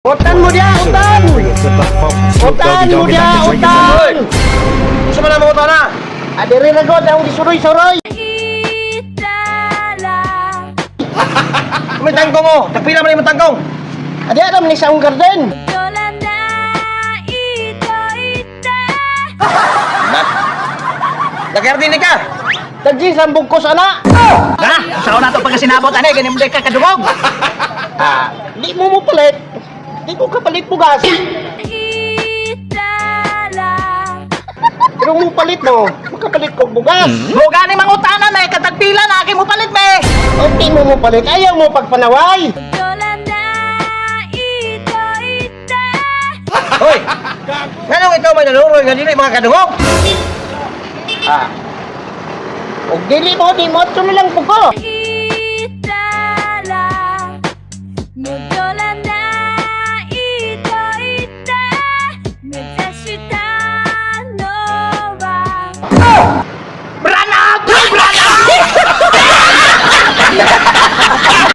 Utan mo dia, utan! Utan mo dia, utan! Gusto mo na mga utana? Adiri na god, ang disuroy-suroy! May tangkong mo. Tagpila mo na yung tangkong. Adi alam ni sa garden. Nag-garden ka. Tagsi sa bugkos ana. Ha? Saan na ito pagka sinabot, ane? Ganyan mo ka kadungog. Di mo palit. Di ko kapalit bugas. Pero mo palit no. Makapalit ko bugas. Buga ni mga utana na, katagpila na, aking mo palit, be. O di mo palit. Ayaw mo pagpanaway. Hoy! Ganong ikaw may naluroy nga dili mga kadungog? O dili mo, di mo. Ito na lang po ko.